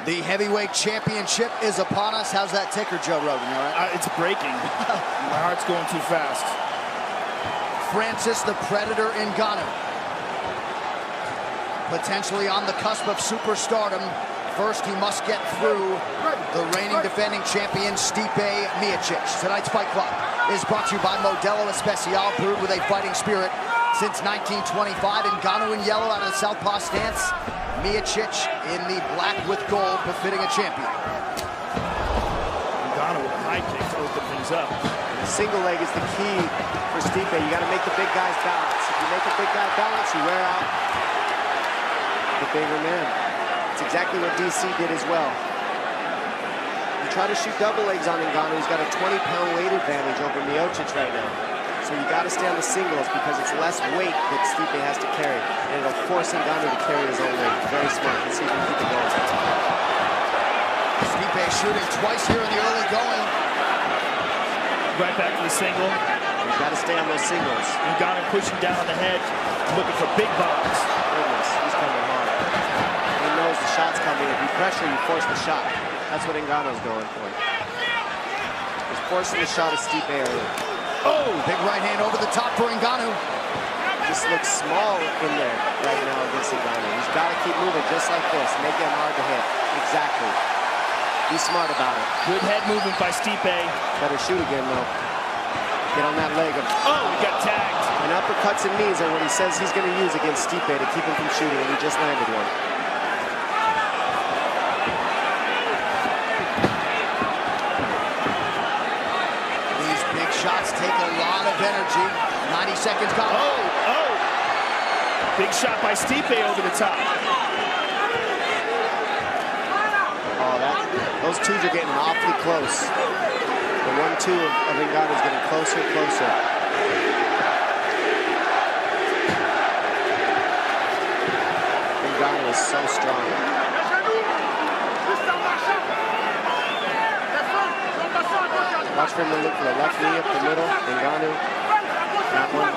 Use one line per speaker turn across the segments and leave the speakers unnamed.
The heavyweight championship is upon us. How's that ticker, Joe Rogan? All right?
It's breaking. My heart's going too fast.
Francis the Predator Ngannou, potentially on the cusp of superstardom. First, he must get through the reigning defending champion, Stipe Miocic. Tonight's Fight Club is brought to you by Modelo Especial, brewed with a fighting spirit since 1925. Ngannou in yellow out of the southpaw stance. Miocic in the black with gold, befitting a champion.
Ngannou with a high kick to open things up.
The single leg is the key for Stipe. You got to make the big guys balance. If you make a big guy balance, you wear out the bigger man. It's exactly what DC did as well. You try to shoot double legs on Ngannou. He's got a 20-pound weight advantage over Miocic right now. So you got to stay on the singles because it's less weight that Stipe has to carry, and it'll force Ngannou to carry his own weight. Very smart. Let's see if we can keep it going.
Stipe shooting twice here in the early going.
Right back to the single.
You got to stay on those singles.
Ngannou pushing down on the head, looking for big bombs.
Goodness, he's coming hard. He knows the shot's coming. If you pressure, you force the shot. That's what Ngannou's going for. He's forcing the shot of Stipe early.
Oh, big right hand over the top for Ngannou.
Just looks small in there right now against Ngannou. He's got to keep moving just like this. Make him hard to hit. Exactly. Be smart about it.
Good head movement by Stipe.
Better shoot again, though. Get on that leg.
Oh, he got tagged.
And uppercuts and knees are what he says he's going to use against Stipe to keep him from shooting, and he just landed one.
Shots take a lot of energy. 90 seconds gone.
Oh! Big shot by Stipe over the top.
Oh, those twos are getting awfully close. The 1-2 of Ngannou is getting closer and closer. Ngannou is so strong. Watch for him to look for the left knee up the middle. Ngannou. That one.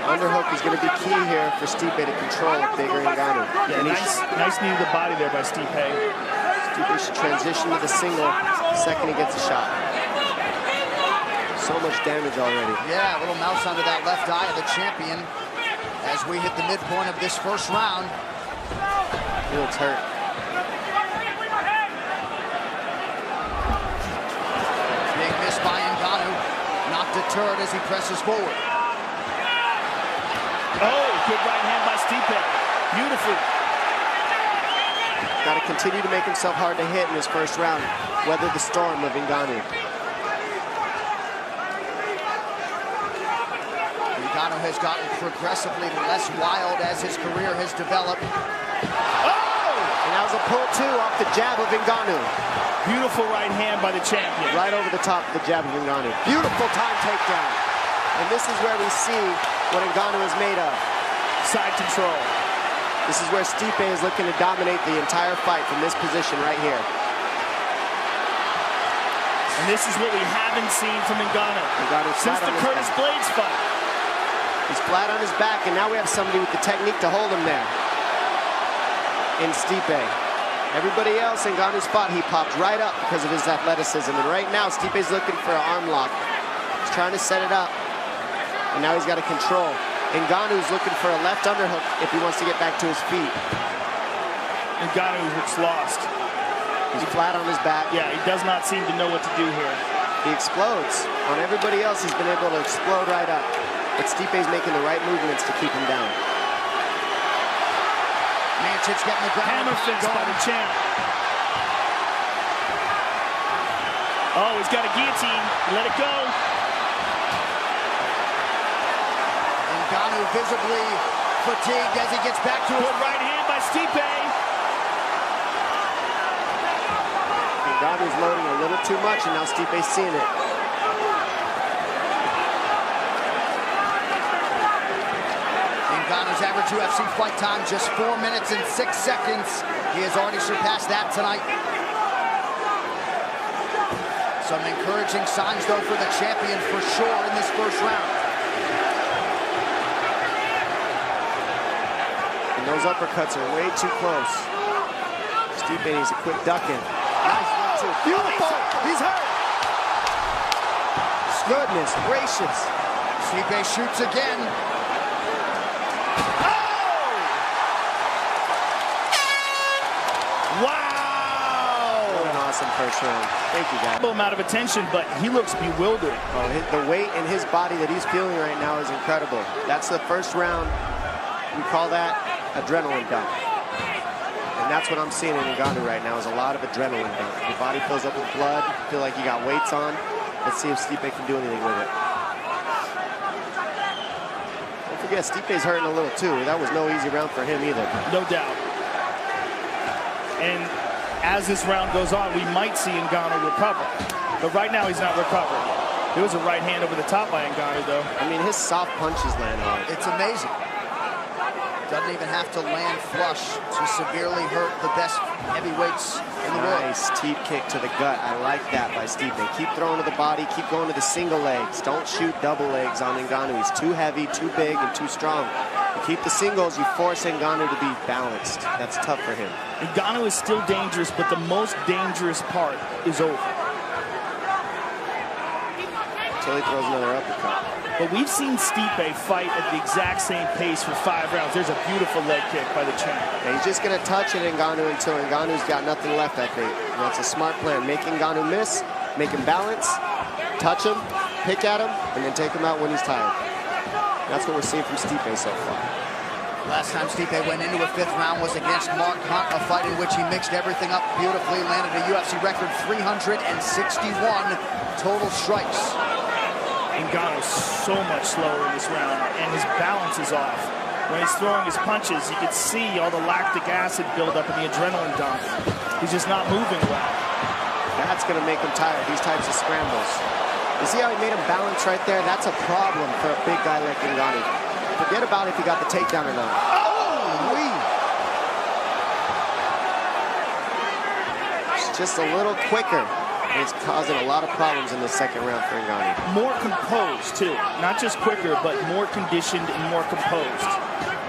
The underhook is going to be key here for Stipe to control bigger Ngannou.
Yeah, nice knee to the body there by Stipe.
Stipe should transition to the single the second he gets a shot. So much damage already.
Yeah, a little mouse under that left eye of the champion as we hit the midpoint of this first round.
He looks hurt.
Big miss by Ngannou, not deterred as he presses forward.
Oh, good right hand by Stipe. Beautiful.
Got to continue to make himself hard to hit in this first round. Weather the storm of Ngannou.
Ngannou has gotten progressively less wild as his career has developed.
And that was a pull two off the jab of Ngannou.
Beautiful right hand by the champion.
Right over the top of the jab of Ngannou. Beautiful time takedown. And this is where we see what Ngannou is made of.
Side control.
This is where Stipe is looking to dominate the entire fight from this position right here.
And this is what we haven't seen from Ngannou since the Curtis Blades fight.
He's flat on his back, and now we have somebody with the technique to hold him there. In Stipe. Everybody else in Ngannou's spot, he popped right up because of his athleticism. And right now, Stipe's looking for an arm lock. He's trying to set it up. And now he's got to control. Ngannou's looking for a left underhook if he wants to get back to his feet.
Ngannou looks lost.
He's flat on his back.
Yeah, he does not seem to know what to do here.
He explodes. On everybody else, he's been able to explode right up. But Stipe's making the right movements to keep him down.
Miocic's getting the ground.
Hammer fist by the champ. Oh, he's got a guillotine. Let it go.
Ngannou visibly fatigued as he gets back to his...
Good right hand by Stipe.
Ngannou's loading a little too much, and now Stipe's seeing it.
Ngannou's average UFC fight time, just 4 minutes and 6 seconds. He has already surpassed that tonight. Some encouraging signs, though, for the champion for sure in this first round.
And those uppercuts are way too close. Stipe needs a quick ducking. Nice 1-2. Beautiful! He's hurt! Goodness gracious.
Stipe shoots again.
Oh! Wow!
What an awesome first round. Thank you, guys.
A amount of attention, but he looks bewildered.
Oh, the weight in his body that he's feeling right now is incredible. That's the first round. We call that adrenaline dump. And that's what I'm seeing in Ngannou right now is a lot of adrenaline dump. Your body fills up with blood. You feel like you got weights on. Let's see if Stipe can do anything with it. Don't forget, Stipe's hurting a little too. That was no easy round for him either.
No doubt. And as this round goes on, we might see Ngannou recover. But right now, he's not recovering. There was a right hand over the top by Ngannou, though.
I mean, his soft punches land hard.
It's amazing. Doesn't even have to land flush to severely hurt the best heavyweights in the world.
Nice teep kick to the gut. I like that by Stipe. Keep throwing to the body. Keep going to the single legs. Don't shoot double legs on Ngannou. He's too heavy, too big, and too strong. You keep the singles, you force Ngannou to be balanced. That's tough for him.
Ngannou is still dangerous, but the most dangerous part is over.
Until he throws another uppercut.
But we've seen Stipe fight at the exact same pace for 5 rounds. There's a beautiful leg kick by the champ.
Yeah, he's just going to touch it Ngannou until Ngannou's got nothing left, I think. And that's a smart plan. Make Ngannou miss, make him balance, touch him, pick at him, and then take him out when he's tired. That's what we're seeing from Stipe so far.
Last time Stipe went into a 5th round was against Mark Hunt, a fight in which he mixed everything up beautifully, landed a UFC record 361 total strikes.
Ngannou's so much slower in this round, and his balance is off. When he's throwing his punches, you can see all the lactic acid buildup in the adrenaline dump. He's just not moving well.
That's going to make him tired, these types of scrambles. You see how he made him balance right there? That's a problem for a big guy like Ngannou. Forget about if he got the takedown or not.
Oh,
It's just a little quicker. It's causing a lot of problems in the second round for Ngannou.
More composed, too. Not just quicker, but more conditioned and more composed.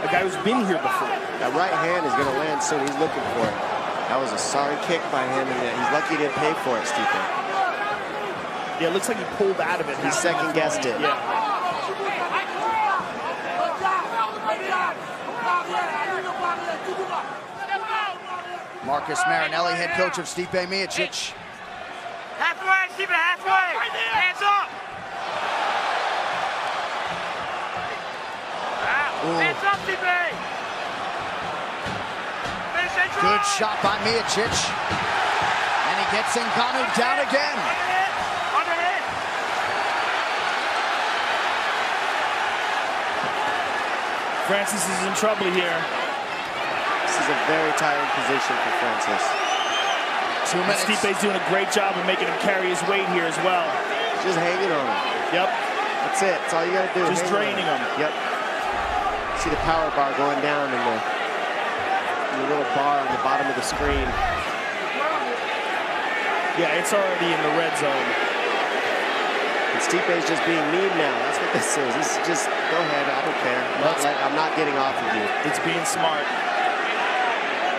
A guy who's been here before.
That right hand is going to land soon. He's looking for it. That was a sorry kick by him, and he's lucky he didn't pay for it, Stipe.
Yeah, it looks like he pulled out of it.
He second-guessed it.
Yeah.
Marcus Marinelli, head coach of Stipe Miocic.
Halfway, Stipe, halfway. Hands up. Hands up, Stipe.
Good shot by Miocic. And he gets Ngannou down again.
Underhand.
Francis is in trouble here.
This is a very tiring position for Francis.
2 minutes.
Stipe's doing a great job of making him carry his weight here as well.
Just hanging on him.
Yep.
That's it. That's all you got to do.
Just draining him.
Yep. See the power bar going down in the little bar on the bottom of the screen.
Yeah, it's already in the red zone.
And Stipe's just being mean now. That's what this is. This is just, go ahead, I don't care. I'm not getting off of you.
It's being smart.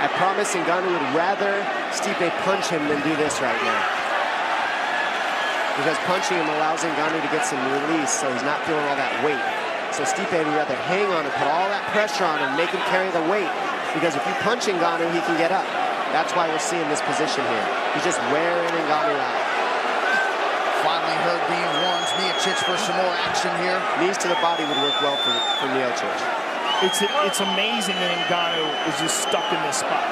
I promise Ngannou would rather Stipe punch him than do this right now. Because punching him allows Ngannou to get some release, so he's not feeling all that weight. So Stipe would rather hang on and put all that pressure on him, make him carry the weight. Because if you punch Ngannou, he can get up. That's why we're seeing this position here. He's just wearing Ngannou out.
Finally heard being warned. Miocic for some more action here.
Knees to the body would work well for Miocic.
It's amazing that Ngannou is just stuck in this spot.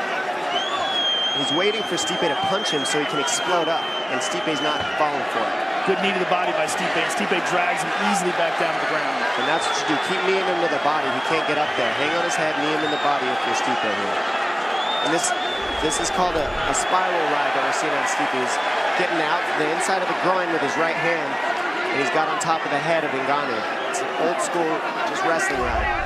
He's waiting for Stipe to punch him so he can explode up, and Stipe's not falling for it.
Good knee to the body by Stipe, and Stipe drags him easily back down to the ground.
And that's what you do. Keep kneeing him to the body. He can't get up there. Hang on his head, knee him in the body if you're Stipe here. And this is called a spiral ride that we're seeing on Stipe. He's getting out the inside of the groin with his right hand, and he's got on top of the head of Ngannou. It's an old school, just wrestling ride.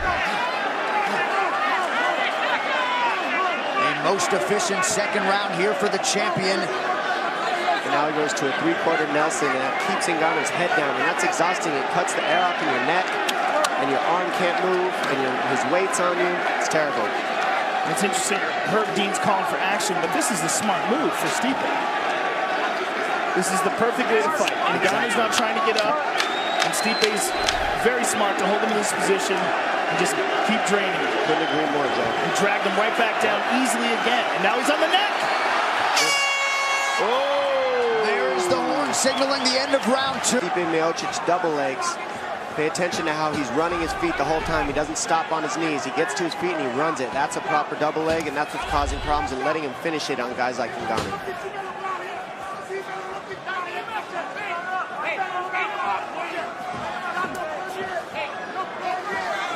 Most efficient second round here for the champion.
And now he goes to a 3/4 Nelson, and that keeps Ngannou's head down, and that's exhausting. It cuts the air off in your neck. and your arm can't move, and his weight's on you, it's terrible.
It's interesting, Herb Dean's calling for action, but this is the smart move for Stipe. This is the perfect way to fight. And Ngannou's not trying to get up, and Stipe's very smart to hold him in this position and just keep draining him.
Couldn't agree more, Joe.
And dragged him right back down easily again. And now he's on the neck.
Oh! There's the horn signaling the end of round 2.
Stipe Miocic double legs. Pay attention to how he's running his feet the whole time. He doesn't stop on his knees. He gets to his feet and he runs it. That's a proper double leg, and that's what's causing problems and letting him finish it on guys like Ngannou.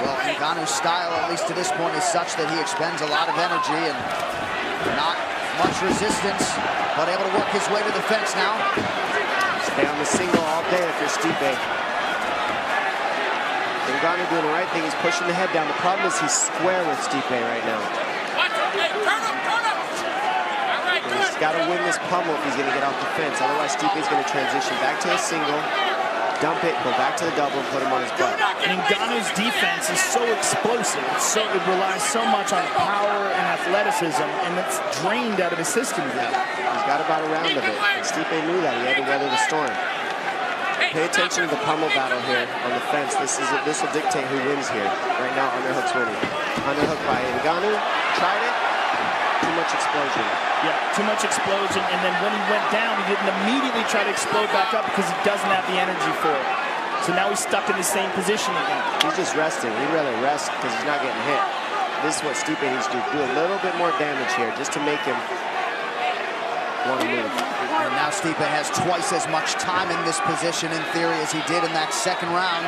Well, Ngannou's style, at least to this point, is such that he expends a lot of energy and not much resistance, but able to work his way to the fence now.
Stay on the single all day if you're Stipe. Ngannou doing the right thing. He's pushing the head down. The problem is he's square with Stipe right now. He's got to win this pummel if he's going to get off the fence. Otherwise, Stipe's going to transition back to a single, dump it, go back to the double, and put him on his butt.
And Ngannou's defense is so explosive. It relies so much on power and athleticism, and it's drained out of his system again.
He's got about a round of it. And Stipe knew that. He had to weather the storm. Pay attention to the pummel battle here on the fence. This will dictate who wins here. Right now, underhook's winning. Underhook by Ngannou. Tried it. Too much explosion.
Yeah, too much explosion. And then when he went down, he didn't immediately try to explode back up because he doesn't have the energy for it. So now he's stuck in the same position again.
He's just resting. He'd rather rest because he's not getting hit. This is what Stipe needs to do. Do a little bit more damage here just to make him want to move.
And now Stipe has twice as much time in this position, in theory, as he did in that second round.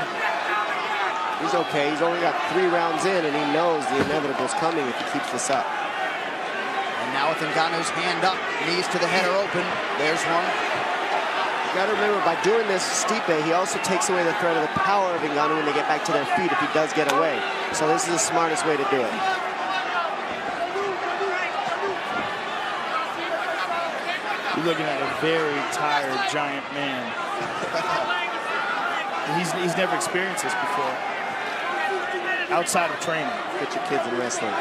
He's okay. He's only got 3 rounds in, and he knows the inevitable's coming if he keeps this up.
And now with Ngannou's hand up, knees to the head are open. There's one.
You got to remember, by doing this, Stipe, he also takes away the threat of the power of Ngannou when they get back to their feet if he does get away. So this is the smartest way to do it.
You're looking at a very tired, giant man. He's never experienced this before, outside of training.
Get your kids in wrestling.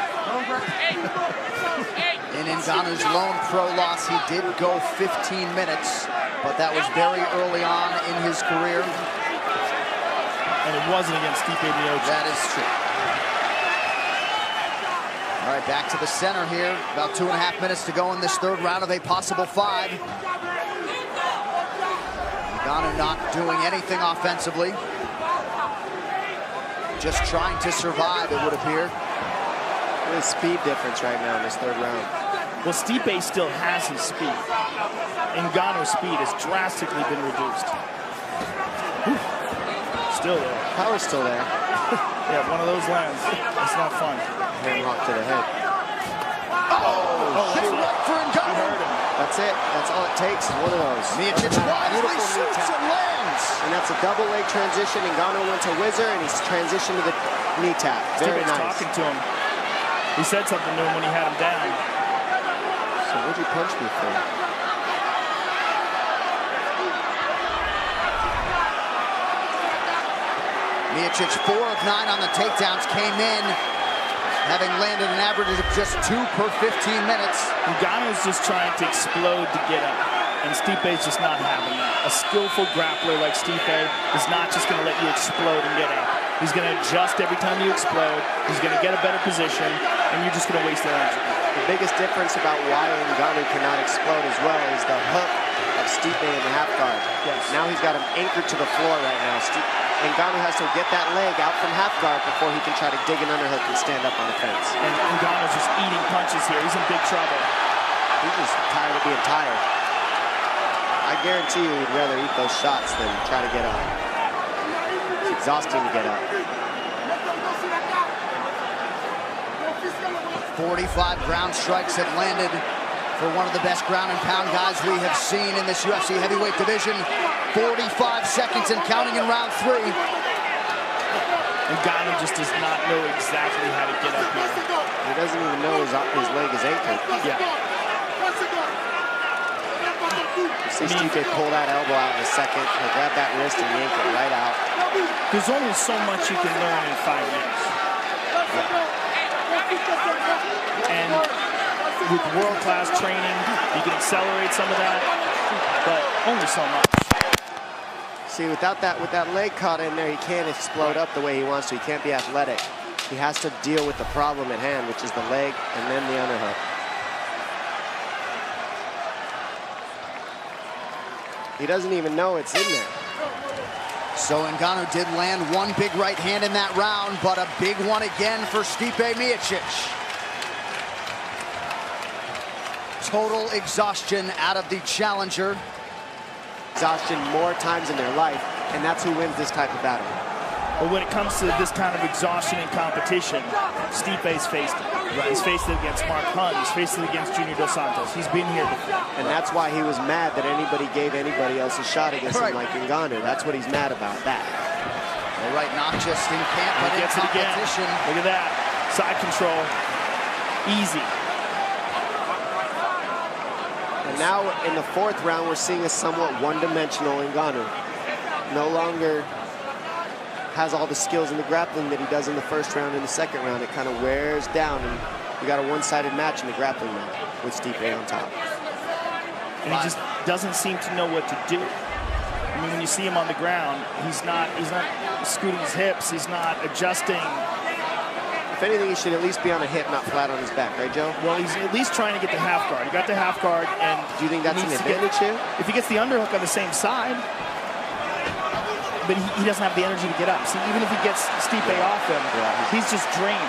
In Ngannou's lone pro loss, he did go 15 minutes, but that was very early on in his career.
And it wasn't against Stipe Miocic.
That is true. All right, back to the center here. About 2.5 minutes to go in this third round of a possible 5. Ngannou not doing anything offensively. Just trying to survive, it would appear.
There's a speed difference right now in this third round.
Well, Stipe still has his speed. Ngannou's speed has drastically been reduced. Still there.
Power's still there.
Yeah, one of those lands. That's not fun.
Hand lock to the head.
Oh, hit right for Ngannou.
That's it. That's all it takes. One of those.
Miocic wisely shoots and lands.
And that's a double leg transition. Ngannou went to whizzer, and he's transitioned to the knee tap. Very
Stipe's
nice.
talking to him. He said something to him when he had him down.
So what'd you punch me for?
Miocic, 4 of 9 on the takedowns, came in having landed an average of just 2 per 15 minutes.
Ngannou's just trying to explode to get up, and Stipe's just not having that. A skillful grappler like Stipe is not just going to let you explode and get up. He's going to adjust every time you explode. He's going to get a better position, and you're just going to waste energy.
The biggest difference about why Ngannou cannot explode as well is the hook of Stipe in the half guard.
Yes.
Now he's got him anchored to the floor right now. Ngannou has to get that leg out from half guard before he can try to dig an underhook and stand up on the fence.
And Ngannou's just eating punches here. He's in big trouble.
He's just tired of being tired. I guarantee you he'd rather eat those shots than try to get up. It's exhausting to get up.
45 ground strikes have landed for one of the best ground and pound guys we have seen in this UFC heavyweight division. 45 seconds and counting in round 3.
Ngannou just does not know exactly how to get up here.
He doesn't even know his leg is anchored.
Yeah.
See Stipe pull that elbow out in a second. He'll grab that wrist and yank it right out.
There's only so much you can learn in 5 years. And with world-class training, you can accelerate some of that, but only so much.
See, with that leg caught in there, he can't explode up the way he wants to. He can't be athletic. He has to deal with the problem at hand, which is the leg and then the underhook. He doesn't even know it's in there.
So Ngannou did land one big right hand in that round, but a big one again for Stipe Miocic. Total exhaustion out of the challenger.
Exhaustion more times in their life, and that's who wins this type of battle.
But when it comes to this kind of exhaustion in competition, Stipe's faced it. Right. He's faced it against Mark Hunt. He's faced it against Junior Dos Santos. He's been here before.
And that's why he was mad that anybody gave anybody else a shot against him like Ngannou. That's what he's mad about, that.
All right, not just in camp, but in competition.
Look at that. Side control. Easy.
And now in the 4th round, we're seeing a somewhat one-dimensional Ngannou. No longer has all the skills in the grappling that he does in the 1st round and the 2nd round. It kind of wears down, and we got a one-sided match in the grappling now with Stipe on top.
And he just doesn't seem to know what to do. I mean, when you see him on the ground, he's not scooting his hips, he's not adjusting.
If anything, he should at least be on a hip, not flat on his back, right, Joe?
Well, he's at least trying to get the half guard. He got the half guard, and
do you think that's an advantage here?
If he gets the underhook on the same side, but he doesn't have the energy to get up. See, even if he gets Stipe off him, he's just drained.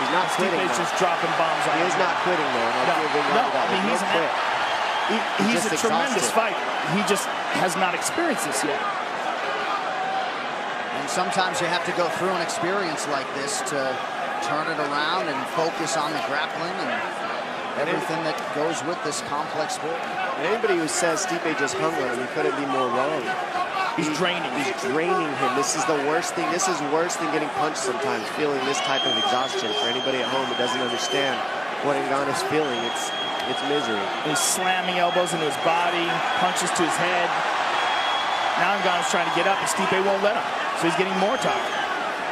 He's not quitting.
Stipe's just dropping bombs on him.
He is not quitting, though.
No, I mean, he's a tremendous fighter. He just has not experienced this yet.
And sometimes you have to go through an experience like this to turn it around and focus on the grappling and everything that goes with this complex sport.
And anybody who says Stipe just hung on him, he couldn't be more wrong.
He's draining.
He's draining him. This is the worst thing. This is worse than getting punched sometimes, feeling this type of exhaustion. For anybody at home who doesn't understand what Ngannou's feeling, it's misery.
He's slamming elbows into his body, punches to his head. Now Ngannou's trying to get up, and Stipe won't let him. So he's getting more tired.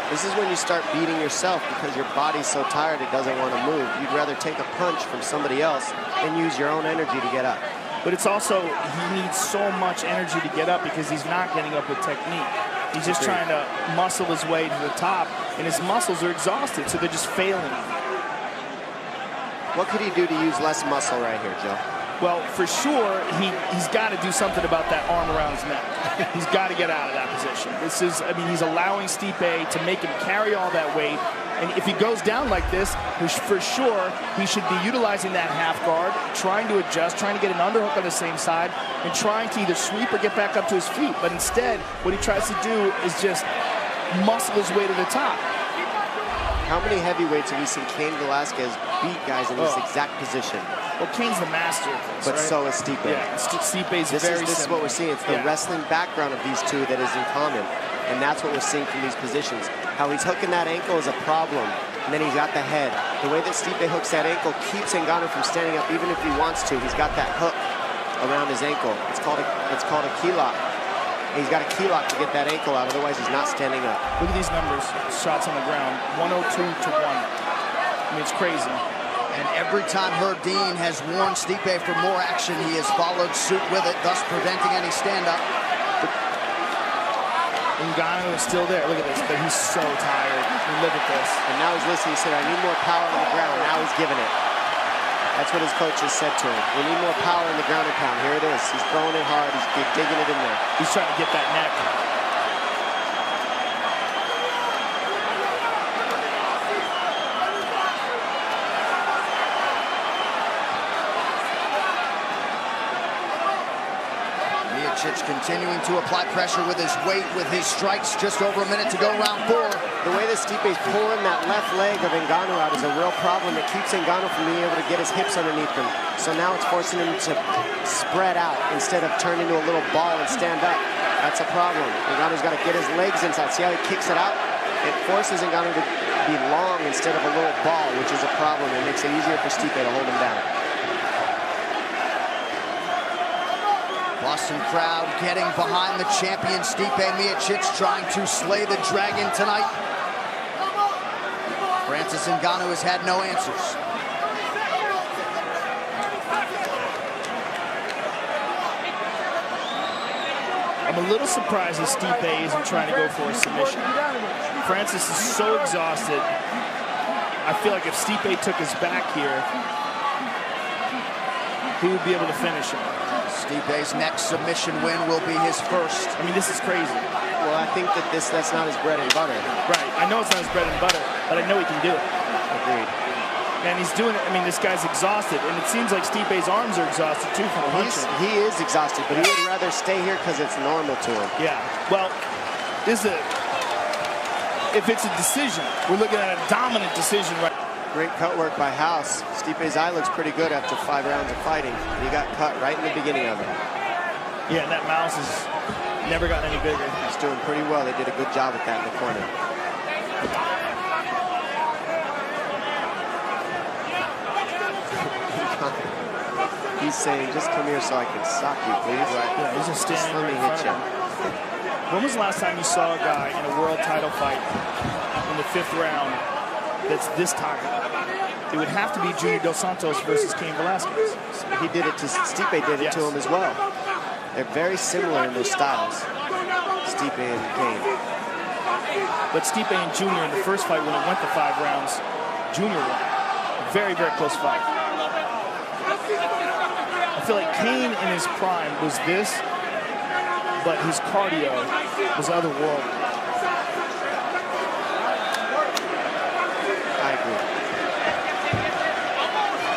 This is when you start beating yourself because your body's so tired it doesn't want to move. You'd rather take a punch from somebody else and use your own energy to get up.
But it's also, he needs so much energy to get up because he's not getting up with technique. He's just trying to muscle his way to the top, and his muscles are exhausted, so they're just failing him.
What could he do to use less muscle right here, Joe?
Well, for sure, he's got to do something about that arm around his neck. He's got to get out of that position. This is, I mean, he's allowing Stipe to make him carry all that weight. And if he goes down like this, for sure, he should be utilizing that half guard, trying to adjust, trying to get an underhook on the same side, and trying to either sweep or get back up to his feet. But instead, what he tries to do is just muscle his way to the top.
How many heavyweights have we seen Cain Velasquez beat guys in this exact position?
Well, Cain's the master of this,
but so is Stipe.
Yeah, Stipe's
this is what we're seeing. It's the wrestling background of these two that is in common. And that's what we're seeing from these positions. How he's hooking that ankle is a problem. And then he's got the head. The way that Stipe hooks that ankle keeps Ngannou from standing up even if he wants to. He's got that hook around his ankle. It's called a key lock. He's got a key lock to get that ankle out, otherwise he's not standing up.
Look at these numbers, shots on the ground, 102 to 1. I mean, it's crazy.
And every time Herb Dean has warned Stipe for more action, he has followed suit with it, thus preventing any stand-up.
Ngannou is still there. Look at this, but he's so tired. I mean, look at this.
And now he's listening. He said, I need more power on the ground. Now he's giving it. That's what his coach has said to him. We need more power in the ground and pound. Here it is. He's throwing it hard. He's digging it in there.
He's trying to get that neck.
Miocic continuing to apply pressure with his weight, with his strikes. Just over a minute to go, round 4.
The way that Stipe's pulling that left leg of Ngannou out is a real problem. It keeps Ngannou from being able to get his hips underneath him. So now it's forcing him to spread out instead of turn into a little ball and stand up. That's a problem. Ngannou's got to get his legs inside. See how he kicks it out? It forces Ngannou to be long instead of a little ball, which is a problem. It makes it easier for Stipe to hold him down.
Boston crowd getting behind the champion Stipe Miocic, trying to slay the dragon tonight. Francis Ngannou has had no answers.
I'm a little surprised that Stipe isn't trying to go for a submission. Francis is so exhausted. I feel like if Stipe took his back here, he would be able to finish him.
Stipe's next submission win will be his first.
I mean, this is crazy.
Well, I think that that's not his bread and butter.
Right. I know it's not his bread and butter, but I know he can do it.
Agreed.
And he's doing it. I mean, this guy's exhausted, and it seems like Stipe's arms are exhausted too from punching.
He is exhausted, but he would rather stay here because it's normal to him.
Yeah. Well, if it's a decision, we're looking at a dominant decision right.
Great cut work by House. Stipe's eye looks pretty good after 5 rounds of fighting. He got cut right in the beginning of it.
Yeah, and that mouse has never gotten any bigger.
He's doing pretty well. They did a good job with that in the corner. He's saying, just come here so I can sock you, please. Right.
Yeah, he's just standing
let me
right in
hit
front
you.
of him. When was the last time you saw a guy in a world title fight in the 5th round that's this tired? It would have to be Junior Dos Santos versus Cain Velasquez.
He did it to Stipe, did it to him as well. They're very similar in their styles, Stipe and Cain.
But Stipe and Junior in the first fight, when it went to 5 rounds, Junior won. Very, very close fight. I feel like Cain in his prime was this, but his cardio was otherworldly.
I agree.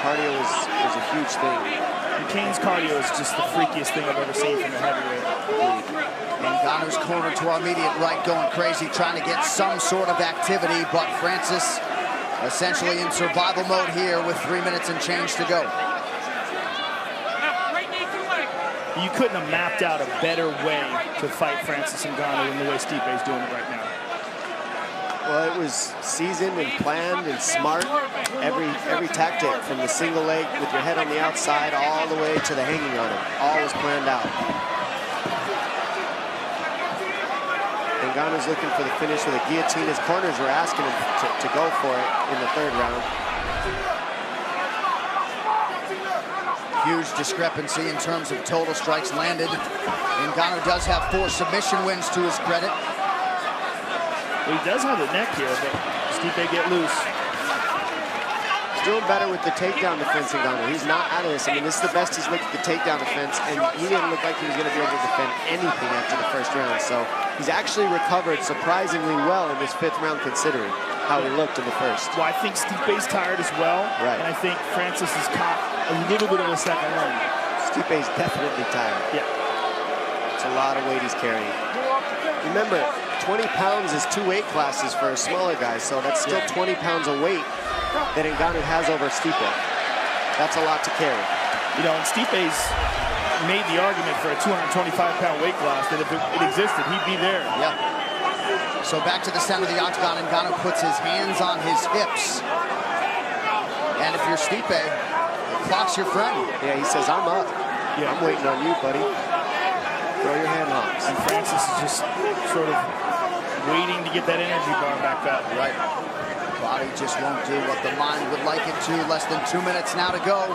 Cardio is a huge thing.
And Cain's cardio is just the freakiest thing I've ever seen from a heavyweight.
Ngannou's corner to our immediate right, going crazy, trying to get some sort of activity, but Francis essentially in survival mode here with 3 minutes and change to go.
You couldn't have mapped out a better way to fight Francis Ngannou than the way Stipe's doing it right now.
Well, it was seasoned and planned and smart. Every tactic, from the single leg with your head on the outside all the way to the hanging on him, all was planned out. Ngannou's looking for the finish with a guillotine. His corners were asking him to go for it in the 3rd round.
Huge discrepancy in terms of total strikes landed. Ngannou does have 4 submission wins to his credit.
Well, he does have the neck here, but Stipe get loose.
He's doing better with the takedown defense, Ngannou. He's not out of this. I mean, this is the best he's looked at the takedown defense, and he didn't look like he was going to be able to defend anything after the 1st round. So he's actually recovered surprisingly well in this 5th round, considering how he looked in the 1st.
Well, I think Stipe's tired as well,
right.
And I think Francis has caught a little bit of a second wind.
Stipe's definitely tired.
Yeah.
It's a lot of weight he's carrying. Remember, 20 pounds is 2 weight classes for a smaller guy, so that's still 20 pounds of weight that Ngannou has over Stipe. That's a lot to carry.
You know, and Stipe's made the argument for a 225-pound weight class that if it existed, he'd be there.
Yeah. So back to the center of the octagon, Ngannou puts his hands on his hips. And if you're Stipe, clock's your friend.
Yeah, he says, I'm up.
Yeah.
I'm waiting on you, buddy. Throw your hand locks.
And Francis is just sort of waiting to get that energy bar back up.
Right. Body just won't do what the mind would like it to. Less than 2 minutes now to go.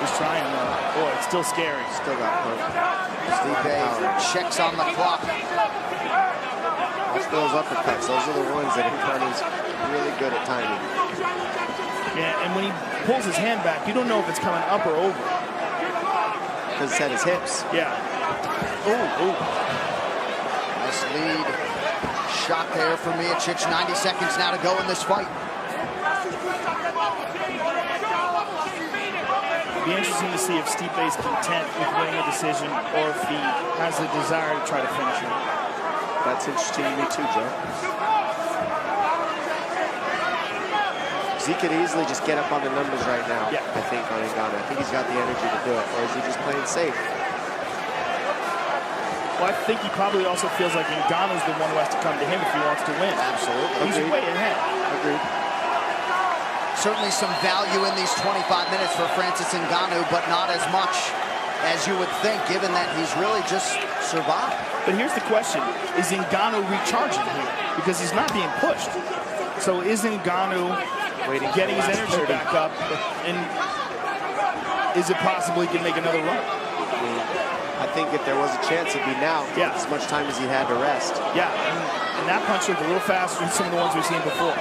He's trying though. Boy, it's still scary.
Still got pumped.
Stipe checks on the clock.
Watch those uppercuts. Those are the ones that Ngannou's really good at timing.
Yeah, and when he pulls his hand back, you don't know if it's coming up or over.
Because it's at his hips.
Yeah. Ooh.
Nice lead shot there for Miocic. 90 seconds now to go in this fight.
It'll be interesting to see if Stipe's content with winning a decision or if he has the desire to try to finish him.
That's interesting to me too, Joe. He could easily just get up on the numbers right now,
yeah.
I think, on Ngannou. I think he's got the energy to do it, or is he just playing safe?
Well, I think he probably also feels like Ngannou's the one who has to come to him if he wants to win.
Absolutely.
He's way ahead.
Agreed.
Certainly some value in these 25 minutes for Francis Ngannou, but not as much as you would think, given that he's really just survived.
But here's the question. Is Ngannou recharging here? Because he's not being pushed. So is Ngannou getting his energy back up? And is it possibly going to make another run?
I think if there was a chance, it'd be now.
Yeah.
As much time as he had to rest.
Yeah, and that punch looked a little faster than some of the ones we've seen before.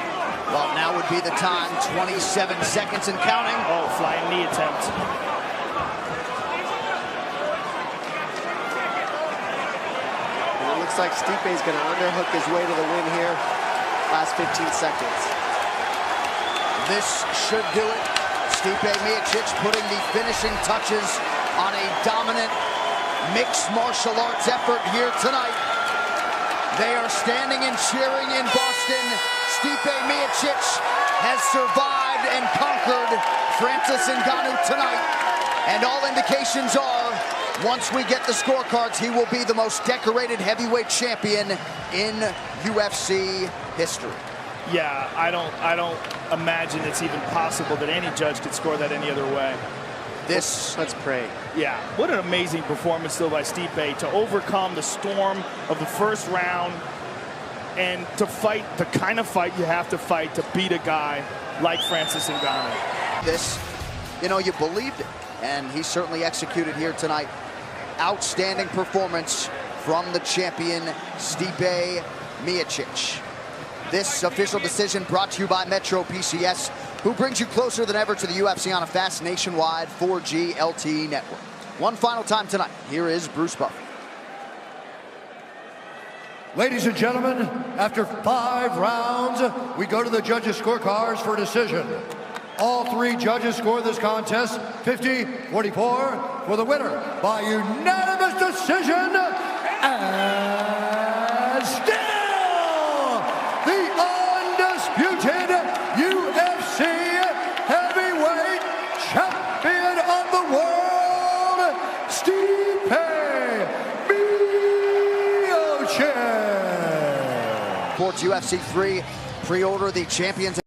Well, now would be the time. 27 seconds and counting.
Oh, flying knee attempt.
It looks like Stipe's going to underhook his way to the win here. Last 15 seconds.
This should do it. Stipe Miocic putting the finishing touches on a dominant mixed martial arts effort here tonight. They are standing and cheering in Boston. Stipe Miocic has survived and conquered Francis Ngannou tonight. And all indications are, once we get the scorecards, he will be the most decorated heavyweight champion in UFC history.
Yeah, I don't imagine it's even possible that any judge could score that any other way.
Let's pray.
Yeah, what an amazing performance still by Stipe to overcome the storm of the first round and to fight the kind of fight you have to fight to beat a guy like Francis Ngannou.
This, you know, you believed it, and he certainly executed here tonight. Outstanding performance from the champion, Stipe Miocic. This official decision brought to you by Metro PCS, who brings you closer than ever to the UFC on a fast nationwide 4G LTE network. One final time tonight, here is Bruce Buffer.
Ladies and gentlemen, after 5 rounds, we go to the judges' scorecards for decision. All 3 judges scored this contest 50-44 for the winner by unanimous decision, and still the undisputed UFC heavyweight champion of the world, Stipe Miocic.
Sports UFC 3, pre-order the Champions